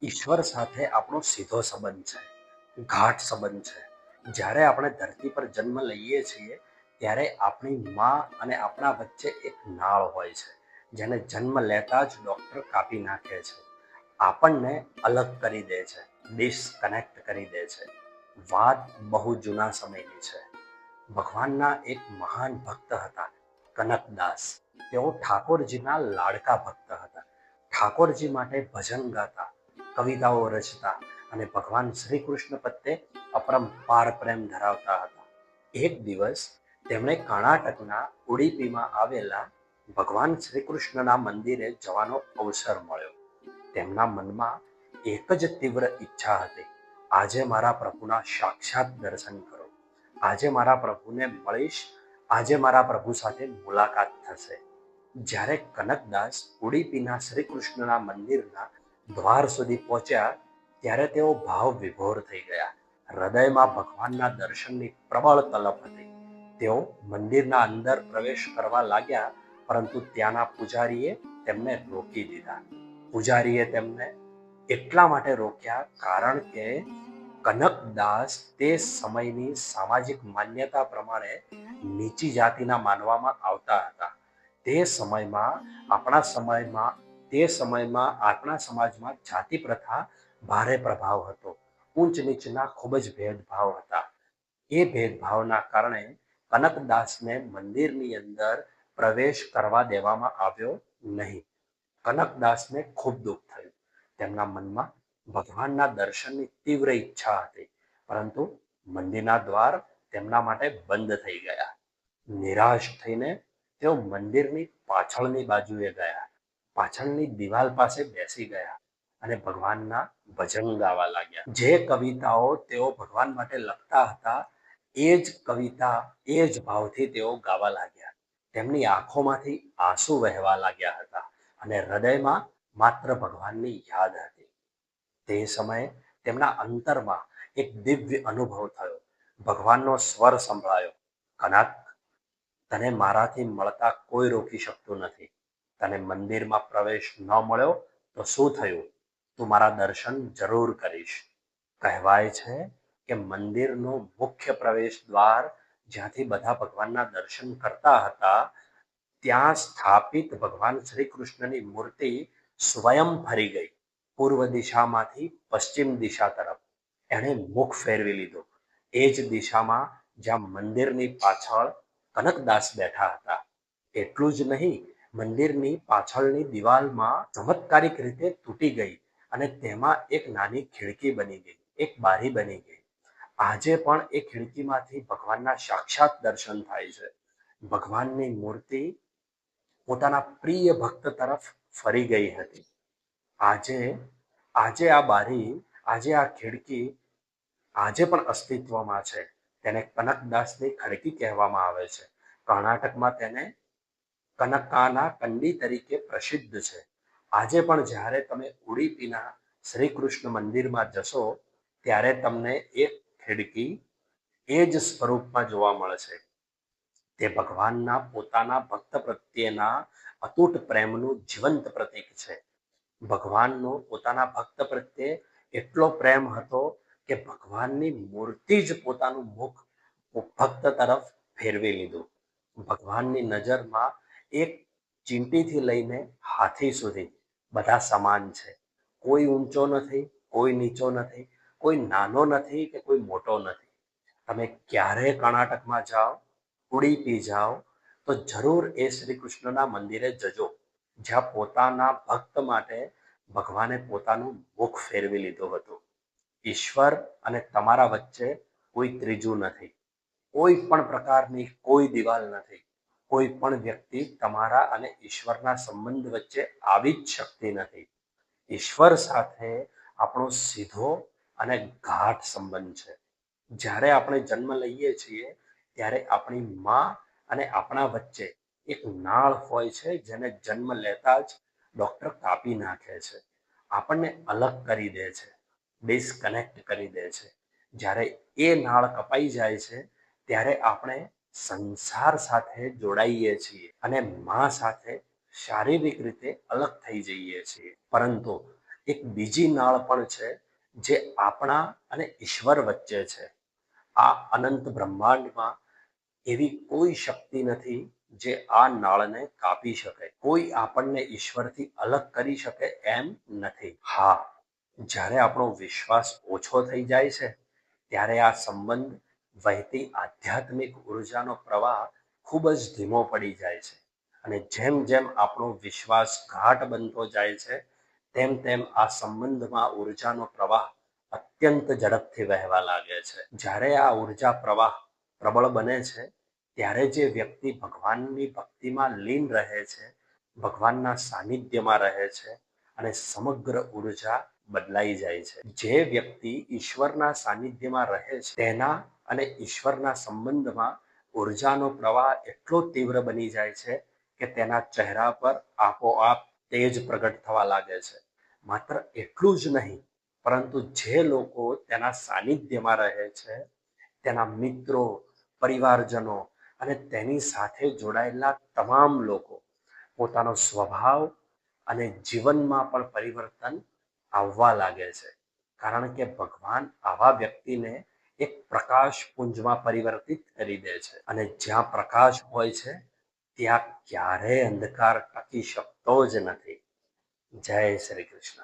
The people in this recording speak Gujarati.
ઈશ્વર સાથે આપણો સીધો સંબંધ છે, ગાઢ સંબંધ છે. જ્યારે આપણે ધરતી પર જન્મ લઈએ છીએ ત્યારે આપણી માં અને આપણા વચ્ચે એક નાળ હોય છે, જેને જન્મ લેતા જ ડૉક્ટર કાપી નાખે છે, આપણને અલગ કરી દે છે, ડિસ્કનેક્ટ કરી દે છે. વાત બહુ જૂના સમયની છે. ભગવાનના એક મહાન ભક્ત હતા, કનકદાસ. તેઓ ઠાકોરજીના લાડકા ભક્ત હતા. ઠાકોરજી માટે ભજન ગાતા, કવિતાઓ રચતા અને ભગવાન શ્રી કૃષ્ણ પ્રત્યે અપરંપાર પ્રેમ ધરાવતા હતા. એક દિવસ તેમણે કર્ણાટકના ઉડીપીમાં આવેલા ભગવાન શ્રી કૃષ્ણના મંદિરે જવાનો અવસર મળ્યો. તેમના મનમાં એક જ તીવ્ર ઈચ્છા હતી, આજે મારા પ્રભુના સાક્ષાત દર્શન કરો, આજે મારા પ્રભુને મળીશ, આજે મારા પ્રભુ સાથે મુલાકાત થશે. જ્યારે કનકદાસ ઉડીપીના શ્રી કૃષ્ણના મંદિરના દ્વાર સુધી પહોંચ્યા ત્યારે તેઓ ભાવ વિભોર થઈ ગયા. હૃદયમાં ભગવાનના દર્શનની પ્રબળ તલપ હતી. તેઓ મંદિરના અંદર પ્રવેશ કરવા લાગ્યા, પરંતુ ત્યાંના પૂજારીએ તેમને રોકી દીધા. પૂજારીએ તેમને એટલા માટે રોક્યા કારણ કે કનકદાસ તે સમયની સામાજિક માન્યતા પ્રમાણે નીચી જાતિના માનવામાં આવતા હતા. તે સમયમાં આપણા સમયમાં તે સમયમાં આપણા સમાજમાં જાતિ પ્રથા ભારે પ્રભાવ હતો. ઊંચ નીચના ખૂબ જ ભેદભાવ હતા. એ ભેદભાવના કારણે કનકદાસને મંદિરની અંદર પ્રવેશ કરવા દેવામાં આવ્યો નહીં. કનકદાસને ખૂબ દુઃખ થયું. તેમના મનમાં ભગવાનના દર્શનની તીવ્ર ઈચ્છા હતી, પરંતુ મંદિરના દ્વાર તેમના માટે બંધ થઈ ગયા. નિરાશ થઈને તેઓ મંદિરની પાછળની બાજુએ ગયા, પાછળની દિવાલ પાસે બેસી ગયા અને ભગવાનના ભજન ગાવા લાગ્યા. જે કવિતાઓ તેઓ ભગવાન માટે લખતા હતા એ જ કવિતા એ જ ભાવથી તેઓ ગાવા લાગ્યા. તેમની આંખોમાંથી આંસુ વહેવા લાગ્યા હતા અને હૃદયમાં માત્ર ભગવાનની યાદ હતી. તે સમયે તેમના અંતરમાં એક દિવ્ય અનુભવ થયો. ભગવાનનો સ્વર સંભળાયો, કનક, તને મારાથી મળતા કોઈ રોકી શકતું નથી. તને મંદિરમાં પ્રવેશ ન મળ્યો તો શું થયું? તું મારા દર્શન જરૂર કરીશ. કહેવાય છે કે મંદિરનો મુખ્ય પ્રવેશ દ્વાર જ્યાંથી બધા ભગવાનના દર્શન કરતા હતા, ત્યાં સ્થાપિત ભગવાન શ્રી કૃષ્ણની મૂર્તિ સ્વયં ફરી ગઈ. પૂર્વ દિશામાંથી પશ્ચિમ દિશા તરફ એણે મુખ ફેરવી લીધું. એ જ દિશામાં જ્યાં મંદિરની પાછળ કનકદાસ બેઠા હતા. એટલું જ નહીં, મંદિરની પાછળની દિવાલમાં ચમત્કારિક રીતે તૂટી ગઈ અને તેમાં એક નાની ખિડકી બની ગઈ, એક બારી બની ગઈ. આજે પણ એ ખિડકીમાંથી ભગવાનના સાક્ષાત દર્શન થાય છે. ભગવાનની મૂર્તિ પોતાના પ્રિય ભક્ત તરફ ફરી ગઈ હતી. આજે આજે આ બારી, આજે આ ખિડકી આજે પણ અસ્તિત્વમાં છે. તેને કનકદાસની ખડકી કહેવામાં આવે છે. કર્ણાટકમાં તેને કનકાના કંડી તરીકે પ્રસિદ્ધ છે. આજે પણ જ્યારે તમે ઉડીપીના શ્રી કૃષ્ણ મંદિરમાં જશો ત્યારે તમને એ ખિડકી એ જ સ્વરૂપમાં જોવા મળશે. તે ભગવાનના પોતાના ભક્ત પ્રત્યેના અતૂટ પ્રેમનું જીવંત પ્રતીક છે. ભગવાનનો પોતાના ભક્ત પ્રત્યે એટલો પ્રેમ હતો કે ભગવાનની મૂર્તિ જ પોતાનું મુખ ભક્ત તરફ ફેરવી લીધું. ભગવાનની નજરમાં એક ચીંટીથી લઈને હાથી સુધી બધા સમાન છે. કોઈ ઊંચો નથી, કોઈ નીચો નથી, કોઈ નાનો નથી કે કોઈ મોટો નથી. તમે ક્યારે કર્ણાટકમાં જાઓ, ઉડીપી જાઓ, તો જરૂર એ શ્રી કૃષ્ણના મંદિરે જજો, જ્યાં પોતાના ભક્ત માટે ભગવાને પોતાનું મુખ ફેરવી લીધું હતું. ઈશ્વર અને તમારા વચ્ચે કોઈ ત્રીજું નથી. કોઈ પણ પ્રકારની કોઈ દિવાલ નથી. કોઈ પણ વ્યક્તિ તમારા અને ઈશ્વરના સંબંધ વચ્ચે આવી જ શકતી નથી. ઈશ્વર સાથે આપણો સીધો અને ગાઢ સંબંધ છે. જ્યારે આપણે જન્મ લઈએ છીએ ત્યારે આપણી માં અને આપણા વચ્ચે એક નાળ હોય છે, જેને જન્મ લેતા જ ડૉક્ટર કાપી નાખે છે, આપણને અલગ કરી દે છે, ડિસ્કનેક્ટ કરી દે છે. જ્યારે એ નાળ કપાઈ જાય છે ત્યારે આપણે સંસાર સાથે જોડાઈએ છીએ અને માં સાથે શારીરિક રીતે અલગ થઈ જઈએ છીએ. પરંતુ એક બીજી નાળ પણ છે જે આપણા અને ઈશ્વર વચ્ચે છે. આ અનંત બ્રહ્માંડમાં એવી કોઈ શક્તિ નથી જે આ નાળને કાપી શકે. કોઈ આપણને ઈશ્વરથી અલગ કરી શકે એમ નથી. હા, જ્યારે આપણો વિશ્વાસ ઓછો થઈ જાય છે ત્યારે આ સંબંધ વહેતી આધ્યાત્મિક ઉર્જાનો પ્રવાહ ખૂબ જ ધીમો પડી જાય છે. અને જેમ જેમ આપણો વિશ્વાસ ઘાટ બનતો જાય છે તેમ તેમ આ સંબંધમાં ઉર્જાનો પ્રવાહ અત્યંત ઝડપથી વહેવા લાગે છે. જ્યારે આ ઉર્જા પ્રવાહ પ્રબળ બને છે ત્યારે જે વ્યક્તિ ભગવાનની ભક્તિમાં લીન રહે છે, ભગવાનના સાનિધ્યમાં રહે છે અને સમગ્ર ઉર્જા બદલાઈ જાય છે. જે વ્યક્તિ ઈશ્વરના સાનિધ્યમાં રહે છે તેના અને ઈશ્વરના સંબંધમાં ઉર્જાનો પ્રવાહ એટલો તીવ્ર બની જાય છે કે તેના ચહેરા પર આપોઆપ તેજ પ્રગટ થવા લાગે છે. માત્ર એટલું જ નહીં, પરંતુ જે લોકો તેના સાનિધ્યમાં રહે છે, તેના મિત્રો, પરિવારજનો અને તેની સાથે જોડાયેલા તમામ લોકો પોતાનો સ્વભાવ અને જીવનમાં પણ પરિવર્તન આવવા લાગે છે. કારણ કે ભગવાન આવા વ્યક્તિને એક પ્રકાશ પુંજમાં પરિવર્તિત કરી દે છે. અને જ્યાં પ્રકાશ હોય છે ત્યાં ક્યારેય અંધકાર ટકી શકતો જ નથી. જય શ્રી કૃષ્ણ.